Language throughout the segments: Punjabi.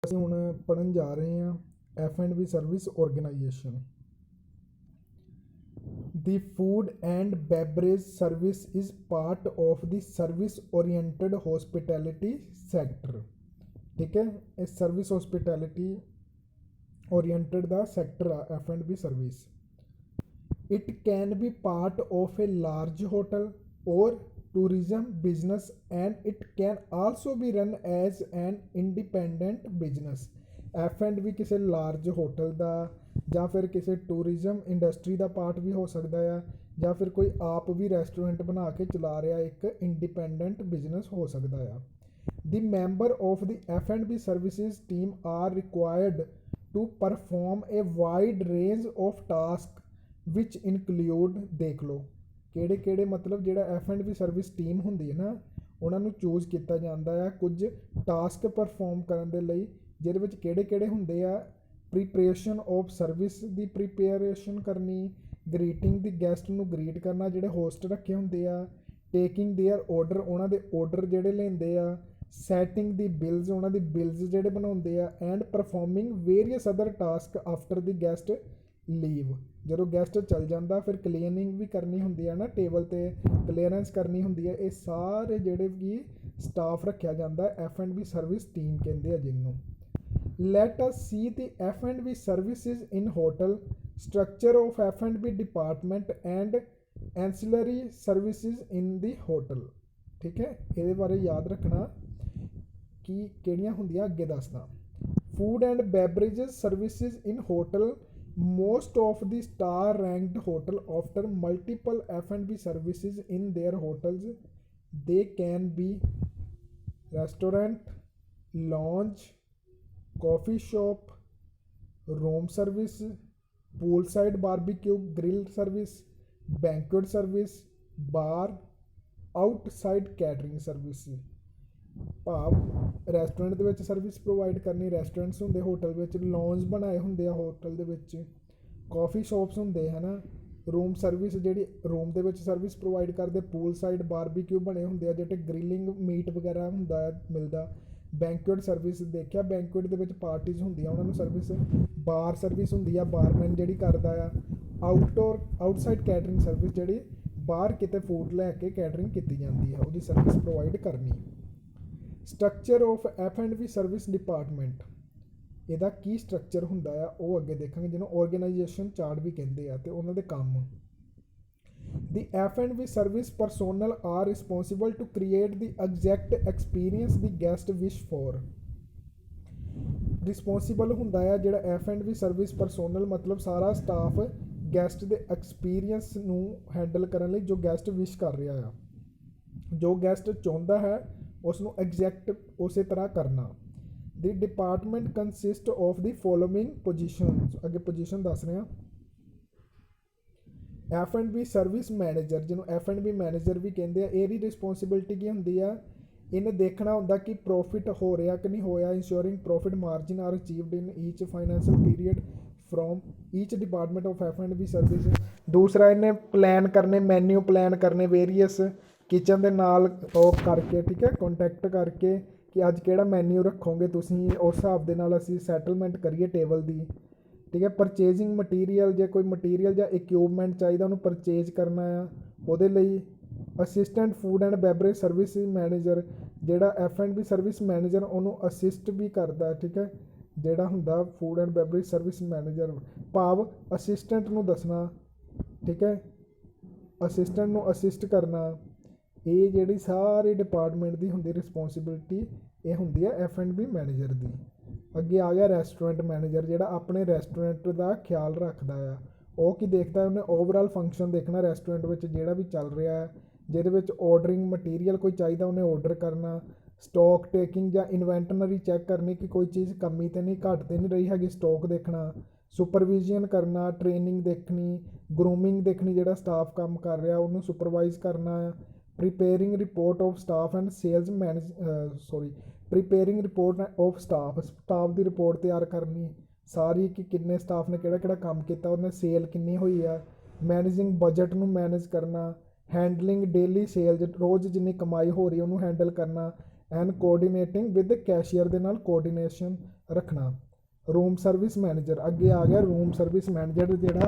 ਅਸੀਂ ਹੁਣ ਪੜ੍ਹਨ ਜਾ ਰਹੇ ਹਾਂ F&B service organisation. The food and beverage service is part of the service oriented hospitality sector। ठीक है, ਇਹ ਸਰਵਿਸ hospitality oriented ਦਾ ਸੈਕਟਰ ਆ F&B service. It can be part of a large hotel or tourism business, and it can also be run as an independent business। F&B ਕਿਸੇ ਲਾਰਜ ਹੋਟਲ ਦਾ ਜਾਂ ਫਿਰ ਕਿਸੇ ਟੂਰਿਜ਼ਮ ਇੰਡਸਟਰੀ ਦਾ ਪਾਰਟ ਵੀ ਹੋ ਸਕਦਾ ਆ, ਜਾਂ ਫਿਰ ਕੋਈ ਆਪ ਵੀ ਰੈਸਟੋਰੈਂਟ ਬਣਾ ਕੇ ਚਲਾ ਰਿਹਾ ਇੱਕ ਇੰਡੀਪੈਂਡੈਂਟ ਬਿਜ਼ਨਸ ਹੋ ਸਕਦਾ ਆ। The member of the F&B services team are required to perform a wide range of tasks which include, ਦੇਖ ਲਓ ਕਿਹੜੇ ਕਿਹੜੇ, ਮਤਲਬ ਜਿਹੜਾ F&B ਸਰਵਿਸ ਟੀਮ ਹੁੰਦੀ ਹੈ ਨਾ, ਉਹਨਾਂ ਨੂੰ ਚੂਜ਼ ਕੀਤਾ ਜਾਂਦਾ ਆ ਕੁਝ ਟਾਸਕ ਪਰਫੋਰਮ ਕਰਨ ਦੇ ਲਈ, ਜਿਹਦੇ ਵਿੱਚ ਕਿਹੜੇ ਕਿਹੜੇ ਹੁੰਦੇ ਆ। ਪ੍ਰੀਪਰੇਸ਼ਨ ਆਫ ਸਰਵਿਸ ਦੀ ਪ੍ਰੀਪੇਰੇਸ਼ਨ ਕਰਨੀ, ਗ੍ਰੀਟਿੰਗ ਦੀ ਗੈਸਟ ਨੂੰ ਗ੍ਰੀਟ ਕਰਨਾ ਜਿਹੜੇ ਹੋਸਟ ਰੱਖੇ ਹੁੰਦੇ ਆ, ਟੇਕਿੰਗ ਦੇਅਰ ਆਰਡਰ ਉਹਨਾਂ ਦੇ ਆਰਡਰ ਜਿਹੜੇ ਲੈਂਦੇ ਆ, ਸੈਟਿੰਗ ਦੀ ਬਿਲਸ ਉਹਨਾਂ ਦੀ ਬਿਲਸ ਜਿਹੜੇ ਬਣਾਉਂਦੇ ਆ, and performing various other task after the guest leave. ਜਦੋਂ ਗੈਸਟ ਚੱਲ ਜਾਂਦਾ ਫਿਰ ਕਲੀਨਿੰਗ ਵੀ ਕਰਨੀ ਹੁੰਦੀ ਆ ਨਾ, ਟੇਬਲ 'ਤੇ ਕਲੀਅਰੈਂਸ ਕਰਨੀ ਹੁੰਦੀ ਹੈ। ਇਹ ਸਾਰੇ ਜਿਹੜੇ ਵੀ ਸਟਾਫ ਰੱਖਿਆ ਜਾਂਦਾ F&B ਸਰਵਿਸ ਟੀਮ ਕਹਿੰਦੇ ਆ ਜਿਹਨੂੰ। Let us see the F&B services in hotel, structure of F&B department and ancillary services in the hotel। ठीक है, ਇਹਦੇ ਬਾਰੇ ਯਾਦ ਰੱਖਣਾ ਕਿ ਕਿਹੜੀਆਂ ਹੁੰਦੀਆਂ, ਅੱਗੇ ਦੱਸਦਾ। Food and beverages services in hotel, most of the star ranked hotel offer multiple F&B services in their hotels। They can be restaurant, lounge, coffee shop, room service, poolside barbecue grill service, banquet service, bar, outside catering service। ਭਾਵ ਰੈਸਟੋਰੈਂਟ ਦੇ ਵਿੱਚ ਸਰਵਿਸ ਪ੍ਰੋਵਾਈਡ ਕਰਨੀ, ਰੈਸਟੋਰੈਂਟਸ ਹੁੰਦੇ ਹੋਟਲ ਵਿੱਚ, ਲੌਂਜ ਬਣਾਏ ਹੁੰਦੇ ਆ ਹੋਟਲ ਦੇ ਵਿੱਚ, ਕਾਫੀ ਸ਼ਾਪਸ ਹੁੰਦੇ ਹੈ ਨਾ, ਰੂਮ ਸਰਵਿਸ ਜਿਹੜੀ ਰੂਮ ਦੇ ਵਿੱਚ ਸਰਵਿਸ ਪ੍ਰੋਵਾਈਡ ਕਰਦੇ, ਪੂਲ ਸਾਈਡ ਬਾਰਬੀਕਿਊ ਬਣੇ ਹੁੰਦੇ ਆ ਜਿਹੜੇ ਗ੍ਰਿਲਿੰਗ ਮੀਟ ਵਗੈਰਾ ਹੁੰਦਾ ਹੈ ਮਿਲਦਾ, ਬੈਂਕੁਏਟ ਸਰਵਿਸ ਦੇਖਿਆ, ਬੈਂਕੁਏਟ ਦੇ ਵਿੱਚ ਪਾਰਟੀਜ਼ ਹੁੰਦੀਆਂ ਉਹਨਾਂ ਨੂੰ ਸਰਵਿਸ, ਬਾਰ ਸਰਵਿਸ ਹੁੰਦੀ ਆ ਬਾਰਮੈਨ ਜਿਹੜੀ ਕਰਦਾ ਆ, ਆਊਟਸਾਈਡ ਕੈਟਰਿੰਗ ਸਰਵਿਸ ਜਿਹੜੀ ਬਾਹਰ ਕਿਤੇ ਫੂਡ ਲੈ ਕੇ ਕੈਟਰਿੰਗ ਕੀਤੀ ਜਾਂਦੀ ਹੈ ਉਹਦੀ ਸਰਵਿਸ ਪ੍ਰੋਵਾਈਡ ਕਰਨੀ। Structure of F&B service department, ਇਹਦਾ ਕੀ ਸਟਰਕਚਰ ਹੁੰਦਾ ਆ ਉਹ ਅੱਗੇ ਦੇਖਾਂਗੇ, ਜਿਹਨੂੰ ਆਰਗੇਨਾਈਜੇਸ਼ਨ ਚਾਰਟ ਵੀ ਕਹਿੰਦੇ ਆ, ਤੇ ਉਹਨਾਂ ਦੇ ਕੰਮ। The F&B service personnel are responsible to create the exact experience the guest wish for। Responsible ਹੁੰਦਾ ਆ ਜਿਹੜਾ F&B ਸਰਵਿਸ ਪਰਸੋਨਲ, ਮਤਲਬ ਸਾਰਾ ਸਟਾਫ ਗੈਸਟ ਦੇ ਐਕਸਪੀਰੀਅੰਸ ਨੂੰ ਹੈਂਡਲ ਕਰਨ ਲਈ, ਜੋ ਗੈਸਟ ਵਿਸ਼ ਕਰ ਰਿਹਾ ਆ, ਜੋ ਗੈਸਟ ਚਾਹੁੰਦਾ ਹੈ ਉਸ ਨੂੰ ਐਗਜ਼ੈਕਟ ਉਸੇ ਤਰ੍ਹਾਂ ਕਰਨਾ। ਦੀ department consist of the following positions, ਅੱਗੇ ਪੋਜੀਸ਼ਨ ਦੱਸ ਰਹੇ ਹਾਂ। F&B ਸਰਵਿਸ ਮੈਨੇਜਰ, ਜਿਹਨੂੰ F&B ਮੈਨੇਜਰ ਵੀ ਕਹਿੰਦੇ ਆ, ਇਹਦੀ ਰਿਸਪੌਂਸਿਬਿਲਿਟੀ ਕੀ ਹੁੰਦੀ ਆ, ਇਹਨੇ ਦੇਖਣਾ ਹੁੰਦਾ ਕਿ ਪ੍ਰੋਫਿਟ ਹੋ ਰਿਹਾ ਕਿ ਨਹੀਂ ਹੋਇਆ, ensuring profit margin are achieved in each financial period from each department of F&B service. ਦੂਸਰਾ ਇਹਨੇ ਪਲਾਨ ਕਰਨੇ, ਮੈਨਿਊ ਪਲਾਨ ਕਰਨੇ ਵੇਰੀਅਸ ਕਿਚਨ ਦੇ ਨਾਲ ਉਹ ਕਰਕੇ, ਠੀਕ ਹੈ, ਕੰਟੈਕਟ ਕਰਕੇ ਕਿ ਅੱਜ ਕਿਹੜਾ ਮੈਨਿਊ ਰੱਖੋਗੇ ਤੁਸੀਂ, ਉਸ ਹਿਸਾਬ ਦੇ ਨਾਲ ਅਸੀਂ ਸੈਟਲਮੈਂਟ ਕਰੀਏ ਟੇਬਲ ਦੀ। ਠੀਕ ਹੈ, ਪਰਚੇਜ਼ਿੰਗ ਮਟੀਰੀਅਲ, ਜੇ ਕੋਈ ਮਟੀਰੀਅਲ ਜਾਂ ਇਕਵਿਪਮੈਂਟ ਚਾਹੀਦਾ ਉਹਨੂੰ ਪਰਚੇਜ਼ ਕਰਨਾ ਆ, ਉਹਦੇ ਲਈ। Assistant food and beverage service manager, ਜਿਹੜਾ F&B ਸਰਵਿਸ ਮੈਨੇਜਰ ਉਹਨੂੰ ਅਸਿਸਟ ਵੀ ਕਰਦਾ, ਠੀਕ ਹੈ, ਜਿਹੜਾ ਹੁੰਦਾ food and beverage service manager, ਭਾਵ ਅਸਿਸਟੈਂਟ ਨੂੰ ਦੱਸਣਾ, ਠੀਕ ਹੈ, ਅਸਿਸਟੈਂਟ ਨੂੰ ਅਸਿਸਟ ਕਰਨਾ। ਇਹ ਜਿਹੜੀ ਸਾਰੀ ਡਿਪਾਰਟਮੈਂਟ ਦੀ ਹੁੰਦੀ ਰਿਸਪੌਂਸਿਬਿਲਿਟੀ, ਇਹ ਹੁੰਦੀ ਹੈ F&B ਮੈਨੇਜਰ ਦੀ। ਅੱਗੇ ਆ ਗਿਆ ਰੈਸਟੋਰੈਂਟ ਮੈਨੇਜਰ, ਜਿਹੜਾ ਆਪਣੇ ਰੈਸਟੋਰੈਂਟ ਦਾ ਖਿਆਲ ਰੱਖਦਾ ਆ। ਉਹ ਕੀ ਦੇਖਦਾ, ਉਹਨੇ ਓਵਰਆਲ ਫੰਕਸ਼ਨ ਦੇਖਣਾ ਰੈਸਟੋਰੈਂਟ ਵਿੱਚ ਜਿਹੜਾ ਵੀ ਚੱਲ ਰਿਹਾ ਹੈ, ਜਿਹਦੇ ਵਿੱਚ ਆਰਡਰਿੰਗ ਮਟੀਰੀਅਲ ਕੋਈ ਚਾਹੀਦਾ ਉਹਨੇ ਆਰਡਰ ਕਰਨਾ, ਸਟਾਕ ਟੇਕਿੰਗ ਜਾਂ ਇਨਵੈਂਟਨਰੀ ਚੈੱਕ ਕਰਨੀ ਕਿ ਕੋਈ ਚੀਜ਼ ਕਮੀ ਤਾਂ ਨਹੀਂ, ਘੱਟ ਤਾਂ ਨਹੀਂ ਰਹੀ ਹੈਗੀ, ਸਟਾਕ ਦੇਖਣਾ, ਸੁਪਰਵਿਜ਼ਨ ਕਰਨਾ, ਟ੍ਰੇਨਿੰਗ ਦੇਖਣੀ, ਗਰੂਮਿੰਗ ਦੇਖਣੀ, ਜਿਹੜਾ ਸਟਾਫ ਕੰਮ ਕਰ ਰਿਹਾ ਉਹਨੂੰ ਸੁਪਰਵਾਈਜ਼ ਕਰਨਾ, preparing report of staff and sales preparing report of staff the report ਤਿਆਰ ਕਰਨੀ ਸਾਰੀ, ਕਿ ਕਿੰਨੇ ਸਟਾਫ ਨੇ ਕਿਹੜਾ ਕਿਹੜਾ ਕੰਮ ਕੀਤਾ, ਉਹਨੇ ਸੇਲ ਕਿੰਨੀ ਹੋਈ ਆ, ਮੈਨੇਜਿੰਗ ਬਜਟ ਨੂੰ ਮੈਨੇਜ ਕਰਨਾ, ਹੈਂਡਲਿੰਗ ਡੇਲੀ ਸੇਲਜ਼, ਰੋਜ਼ ਜਿੰਨੀ ਕਮਾਈ ਹੋ ਰਹੀ ਉਹਨੂੰ ਹੈਂਡਲ ਕਰਨਾ, ਐਂਡ ਕੋਆਰਡੀਨੇਟਿੰਗ ਵਿਦ ਕੈਸ਼ੀਅਰ ਦੇ ਨਾਲ ਕੋਆਰਡੀਨੇਸ਼ਨ ਰੱਖਣਾ। रूम सर्विस मैनेजर अगे आ गया। रूम सर्विस मैनेजर ਜਿਹੜਾ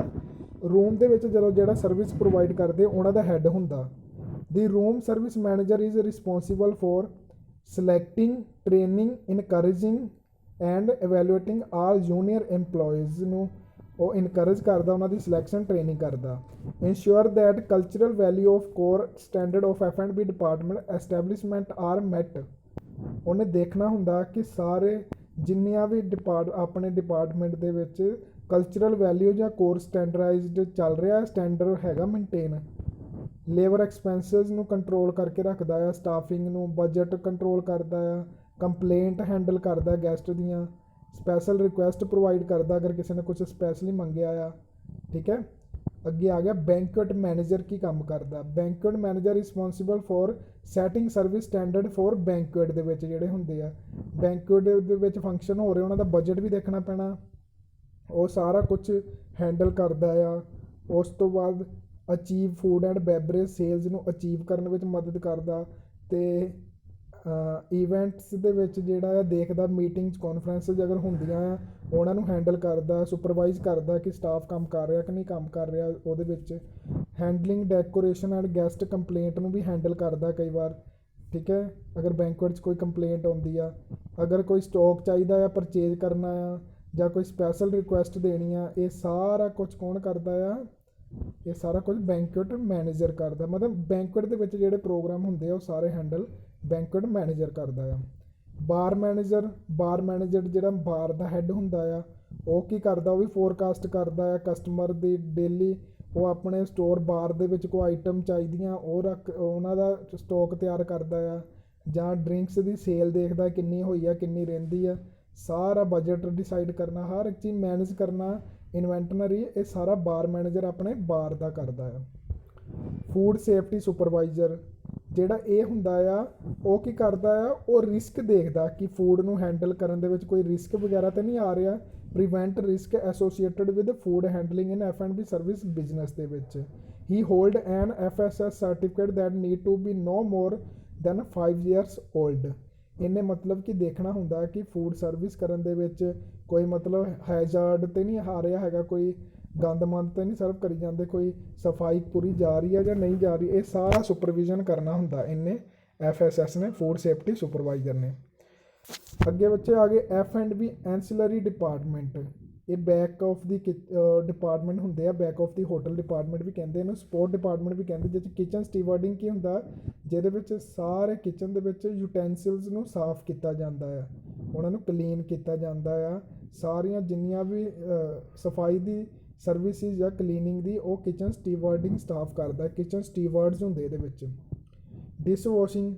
रूम ਦੇ ਵਿੱਚ ਜਦੋਂ ਜਿਹੜਾ सर्विस प्रोवाइड ਕਰਦੇ ਉਹਨਾਂ ਦਾ ਹੈੱਡ ਹੁੰਦਾ। The room service manager is responsible for selecting, training, encouraging and evaluating all junior employees ਨੂੰ ਉਹ ਇਨਕਰੇਜ ਕਰਦਾ, ਉਹਨਾਂ ਦੀ ਸਿਲੈਕਸ਼ਨ ਟ੍ਰੇਨਿੰਗ ਕਰਦਾ। Ensure that cultural value of core standard of F&B department establishment are met. ਉਹਨੇ ਦੇਖਣਾ ਹੁੰਦਾ ਕਿ ਸਾਰੇ ਜਿੰਨੀਆਂ ਵੀ ਆਪਣੇ ਡਿਪਾਰਟਮੈਂਟ ਦੇ ਵਿੱਚ ਕਲਚਰਲ ਵੈਲਿਊ ਜਾਂ ਕੋਰ ਸਟੈਂਡਰਡਾਈਜ਼ਡ ਚੱਲ ਰਿਹਾ, ਸਟੈਂਡਰਡ ਹੈਗਾ ਮੇਨਟੇਨ। ਲੇਬਰ ਐਕਸਪੈਂਸਿਸ ਨੂੰ ਕੰਟਰੋਲ ਕਰਕੇ ਰੱਖਦਾ ਆ, ਸਟਾਫਿੰਗ ਨੂੰ, ਬਜਟ ਕੰਟਰੋਲ ਕਰਦਾ ਆ, ਕੰਪਲੇਂਟ ਹੈਂਡਲ ਕਰਦਾ ਗੈਸਟ ਦੀਆਂ, ਸਪੈਸ਼ਲ ਰਿਕੁਐਸਟ ਪ੍ਰੋਵਾਈਡ ਕਰਦਾ ਅਗਰ ਕਿਸੇ ਨੇ ਕੁਛ ਸਪੈਸ਼ਲੀ ਮੰਗਿਆ ਆ। ਠੀਕ ਹੈ, ਅੱਗੇ ਆ ਗਿਆ ਬੈਂਕੁਏਟ ਮੈਨੇਜਰ ਕੀ ਕੰਮ ਕਰਦਾ। Banquet manager responsible for setting service standard for banquet ਦੇ ਵਿੱਚ ਜਿਹੜੇ ਹੁੰਦੇ ਆ, ਬੈਂਕੁਏਟ ਦੇ ਵਿੱਚ ਫੰਕਸ਼ਨ ਹੋ ਰਹੇ ਉਹਨਾਂ ਦਾ ਬਜਟ ਵੀ ਦੇਖਣਾ ਪੈਣਾ, ਉਹ ਸਾਰਾ ਕੁਛ ਹੈਂਡਲ ਕਰਦਾ ਆ। ਉਸ ਤੋਂ ਬਾਅਦ ਅਚੀਵ ਫੂਡ ਐਂਡ ਬੈਵਰੇਜ ਸੇਲਸ ਨੂੰ ਅਚੀਵ ਕਰਨ ਵਿੱਚ ਮਦਦ ਕਰਦਾ ਅਤੇ ਈਵੈਂਟਸ ਦੇ ਵਿੱਚ ਜਿਹੜਾ ਆ ਦੇਖਦਾ, ਮੀਟਿੰਗਸ ਕਾਨਫਰੰਸਿਸ ਅਗਰ ਹੁੰਦੀਆਂ ਆ ਉਹਨਾਂ ਨੂੰ ਹੈਂਡਲ ਕਰਦਾ, ਸੁਪਰਵਾਈਜ਼ ਕਰਦਾ ਕਿ ਸਟਾਫ ਕੰਮ ਕਰ ਰਿਹਾ ਕਿ ਨਹੀਂ ਕੰਮ ਕਰ ਰਿਹਾ ਉਹਦੇ ਵਿੱਚ। Handling decoration and guest complaint ਨੂੰ ਵੀ ਹੈਂਡਲ ਕਰਦਾ ਕਈ ਵਾਰ। ਠੀਕ ਹੈ, ਅਗਰ ਬੈਂਕੁਏਟ 'ਚ ਕੋਈ ਕੰਪਲੇਂਟ ਆਉਂਦੀ ਆ, ਅਗਰ ਕੋਈ ਸਟਾਕ ਚਾਹੀਦਾ ਆ ਪਰਚੇਜ਼ ਕਰਨਾ ਆ ਜਾਂ ਕੋਈ ਸਪੈਸ਼ਲ ਰਿਕੁਐਸਟ ਦੇਣੀ ਆ, ਇਹ ਸਾਰਾ ਕੁਛ ਕੌਣ ਕਰਦਾ ਆ? ਇਹ ਸਾਰਾ ਕੁਝ ਬੈਂਕੁਏਟ ਮੈਨੇਜਰ ਕਰਦਾ। ਮਤਲਬ ਬੈਂਕੁਏਟ ਦੇ ਵਿੱਚ ਜਿਹੜੇ ਪ੍ਰੋਗਰਾਮ ਹੁੰਦੇ ਆ ਉਹ ਸਾਰੇ ਹੈਂਡਲ ਬੈਂਕੁਏਟ ਮੈਨੇਜਰ ਕਰਦਾ ਆ। ਬਾਰ ਮੈਨੇਜਰ ਜਿਹੜਾ ਬਾਰ ਦਾ ਹੈੱਡ ਹੁੰਦਾ ਆ, ਉਹ ਕੀ ਕਰਦਾ? ਉਹ ਵੀ ਫੋਰਕਾਸਟ ਕਰਦਾ ਆ ਕਸਟਮਰ ਦੀ ਡੇਲੀ। ਉਹ ਆਪਣੇ ਸਟੋਰ ਬਾਰ ਦੇ ਵਿੱਚ ਕੋਈ ਆਈਟਮ ਚਾਹੀਦੀਆਂ ਉਹ ਉਹਨਾਂ ਦਾ ਸਟਾਕ ਤਿਆਰ ਕਰਦਾ ਆ, ਜਾਂ ਡਰਿੰਕਸ ਦੀ ਸੇਲ ਦੇਖਦਾ ਕਿੰਨੀ ਹੋਈ ਆ ਕਿੰਨੀ ਰਹਿੰਦੀ ਆ, ਸਾਰਾ ਬਜਟ ਡਿਸਾਈਡ ਕਰਨਾ, ਹਰ ਇੱਕ ਚੀਜ਼ ਮੈਨੇਜ ਕਰਨਾ, ਇਨਵੈਂਟਨਰੀ, ਇਹ ਸਾਰਾ ਬਾਰ ਮੈਨੇਜਰ ਆਪਣੇ ਬਾਰ ਦਾ ਕਰਦਾ ਆ। ਫੂਡ ਸੇਫਟੀ ਸੁਪਰਵਾਈਜ਼ਰ ਜਿਹੜਾ ਇਹ ਹੁੰਦਾ ਆ, ਉਹ ਕੀ ਕਰਦਾ ਆ? ਉਹ ਰਿਸਕ ਦੇਖਦਾ ਕਿ ਫੂਡ ਨੂੰ ਹੈਂਡਲ ਕਰਨ ਦੇ ਵਿੱਚ ਕੋਈ ਰਿਸਕ ਵਗੈਰਾ ਤਾਂ ਨਹੀਂ ਆ ਰਿਹਾ, prevent risk associated with food handling in F&B service business ਦੇ ਵਿੱਚ। He hold an FSS certificate that need to be no more than 5 years old। ਇਹਨੇ ਮਤਲਬ ਕਿ ਦੇਖਣਾ ਹੁੰਦਾ ਕਿ ਫੂਡ ਸਰਵਿਸ ਕਰਨ ਦੇ ਵਿੱਚ ਕੋਈ ਮਤਲਬ ਹੈਜ਼ਾਰਡ ਤਾਂ ਨਹੀਂ ਆ ਰਿਹਾ ਹੈਗਾ, ਕੋਈ ਗੰਦ ਮੰਦ ਤਾਂ ਨਹੀਂ ਸਰਵ ਕਰੀ ਜਾਂਦੇ, ਕੋਈ ਸਫਾਈ ਪੂਰੀ ਜਾ ਰਹੀ ਹੈ ਜਾਂ ਨਹੀਂ ਜਾ ਰਹੀ, ਇਹ ਸਾਰਾ ਸੁਪਰਵਿਜ਼ਨ ਕਰਨਾ ਹੁੰਦਾ ਇਹਨੇ, FSS ਨੇ, ਫੂਡ ਸੇਫਟੀ ਸੁਪਰਵਾਈਜ਼ਰ ਨੇ। ਅੱਗੇ ਬੱਚੇ ਆ ਗਏ F&B ਐਂਸੀਲਰੀ ਡਿਪਾਰਟਮੈਂਟ। ਇਹ ਬੈਕ ਆਫ ਦੀ ਡਿਪਾਰਟਮੈਂਟ ਹੁੰਦੇ ਆ, back of the hotel department ਵੀ ਕਹਿੰਦੇ ਇਹਨੂੰ, ਸਪੋਰਟ ਡਿਪਾਰਟਮੈਂਟ ਵੀ ਕਹਿੰਦੇ। ਜਿਸ 'ਚ ਕਿਚਨ ਸਟੀਵਰਡਿੰਗ ਕੀ ਹੁੰਦਾ? ਜਿਹਦੇ ਵਿੱਚ ਸਾਰੇ ਕਿਚਨ ਦੇ ਵਿੱਚ ਯੂਟੈਂਸਿਲਸ ਨੂੰ ਸਾਫ਼ ਕੀਤਾ ਜਾਂਦਾ ਆ, ਉਹਨਾਂ ਨੂੰ ਕਲੀਨ ਕੀਤਾ ਜਾਂਦਾ ਆ, ਸਾਰੀਆਂ ਜਿੰਨੀਆਂ ਵੀ ਸਫਾਈ ਦੀ ਸਰਵਿਸਿਜ਼ ਜਾਂ ਕਲੀਨਿੰਗ ਦੀ ਉਹ ਕਿਚਨ ਸਟੀਵਰਡਿੰਗ ਸਟਾਫ ਕਰਦਾ, ਕਿਚਨ ਸਟੀਵਰਡਸ ਹੁੰਦੇ ਇਹਦੇ ਵਿੱਚ। ਡਿਸ਼ ਵਾਸ਼ਿੰਗ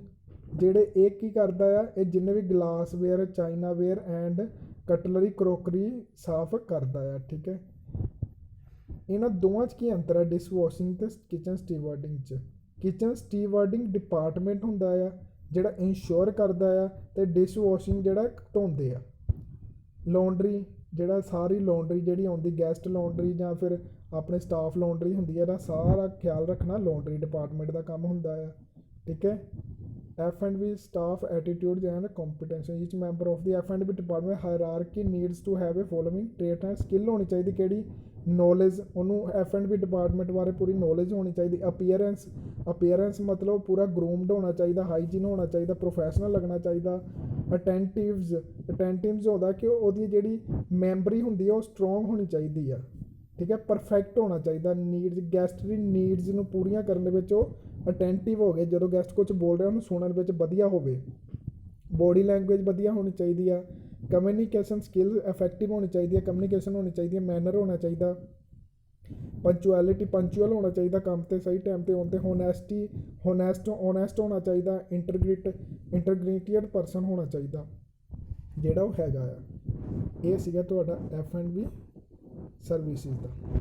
ਜਿਹੜੇ ਇਹ ਕੀ ਕਰਦਾ ਆ? ਇਹ ਜਿੰਨੇ ਵੀ ਗਲਾਸਵੇਅਰ, ਚਾਈਨਾਵੇਅਰ ਐਂਡ ਕਟਲਰੀ, ਕਰੋਕਰੀ ਸਾਫ਼ ਕਰਦਾ ਆ। ਠੀਕ ਹੈ, ਇਹਨਾਂ ਦੋਵਾਂ 'ਚ ਕੀ ਅੰਤਰ ਹੈ ਡਿਸ਼ ਵਾਸ਼ਿੰਗ ਅਤੇ ਕਿਚਨ ਸਟੀਵਰਡਿੰਗ 'ਚ? ਕਿਚਨ ਸਟੀਵਰਡਿੰਗ ਡਿਪਾਰਟਮੈਂਟ ਹੁੰਦਾ ਆ ਜਿਹੜਾ ਇੰਸ਼ੋਰ ਕਰਦਾ ਆ, ਅਤੇ ਡਿਸ਼ ਵਾਸ਼ਿੰਗ ਜਿਹੜਾ ਧੋਂਦੇ ਆ। ਲੌਂਡਰੀ ਜਿਹੜਾ ਸਾਰੀ ਲੌਂਡਰੀ ਜਿਹੜੀ ਆਉਂਦੀ, ਗੈਸਟ ਲੌਂਡਰੀ ਜਾਂ ਫਿਰ ਆਪਣੇ ਸਟਾਫ ਲੌਂਡਰੀ ਹੁੰਦੀ ਹੈ, ਇਹਦਾ ਸਾਰਾ ਖਿਆਲ ਰੱਖਣਾ ਲੌਂਡਰੀ ਡਿਪਾਰਟਮੈਂਟ ਦਾ ਕੰਮ ਹੁੰਦਾ ਆ। ਠੀਕ ਹੈ, F&B staff attitudes and competency, each member of the F&B department hierarchy needs to have a following trait and skill ਹੋਣੀ ਚਾਹੀਦੀ। ਕਿਹੜੀ? ਨੌਲੇਜ, ਉਹਨੂੰ F&B ਡਿਪਾਰਟਮੈਂਟ ਬਾਰੇ ਪੂਰੀ ਨੌਲੇਜ ਹੋਣੀ ਚਾਹੀਦੀ। ਅਪੀਅਰੈਂਸ ਮਤਲਬ ਪੂਰਾ ਗਰੂਮਡ ਹੋਣਾ ਚਾਹੀਦਾ, ਹਾਈਜੀਨ ਹੋਣਾ ਚਾਹੀਦਾ, ਪ੍ਰੋਫੈਸ਼ਨਲ ਲੱਗਣਾ ਚਾਹੀਦਾ। ਅਟੈਂਟਿਵਸ ਹੁੰਦਾ ਕਿ ਉਹਦੀ ਜਿਹੜੀ ਮੈਮਰੀ ਹੁੰਦੀ ਆ ਉਹ ਸਟਰੋਂਗ ਹੋਣੀ ਚਾਹੀਦੀ ਆ। ਠੀਕ ਹੈ, ਪਰਫੈਕਟ ਹੋਣਾ ਚਾਹੀਦਾ। ਗੈਸਟ ਦੀ ਨੀਡਸ ਨੂੰ ਪੂਰੀਆਂ ਕਰਨ ਦੇ ਵਿੱਚ ਉਹ ਅਟੈਂਟਿਵ ਹੋ ਗਏ, ਜਦੋਂ ਗੈਸਟ ਕੁਛ ਬੋਲ ਰਿਹਾ ਉਹਨੂੰ ਸੁਣਨ ਵਿੱਚ ਵਧੀਆ ਹੋਵੇ। ਬੋਡੀ ਲੈਂਗੁਏਜ ਵਧੀਆ ਹੋਣੀ ਚਾਹੀਦੀ ਆ। ਕਮਿਊਨੀਕੇਸ਼ਨ ਸਕਿੱਲ ਇਫੈਕਟਿਵ ਹੋਣੀ ਚਾਹੀਦੀ ਹੈ, ਕਮਿਊਨੀਕੇਸ਼ਨ ਹੋਣੀ ਚਾਹੀਦੀ ਹੈ, ਮੈਨਰ ਹੋਣਾ ਚਾਹੀਦਾ। ਪੰਚੁਅਲ ਹੋਣਾ ਚਾਹੀਦਾ, ਕੰਮ 'ਤੇ ਸਹੀ ਟਾਈਮ 'ਤੇ ਆਉਣ 'ਤੇ। ਹੋਨੈਸਟ ਹੋਣਾ ਚਾਹੀਦਾ। ਇੰਟਰਗ੍ਰੀਟੀਅਡ ਪਰਸਨ ਹੋਣਾ ਚਾਹੀਦਾ ਜਿਹੜਾ ਉਹ ਹੈਗਾ ਆ। ਇਹ ਸੀਗਾ ਤੁਹਾਡਾ F&B ਸਰਵਿਸਿਜ਼ ਦਾ।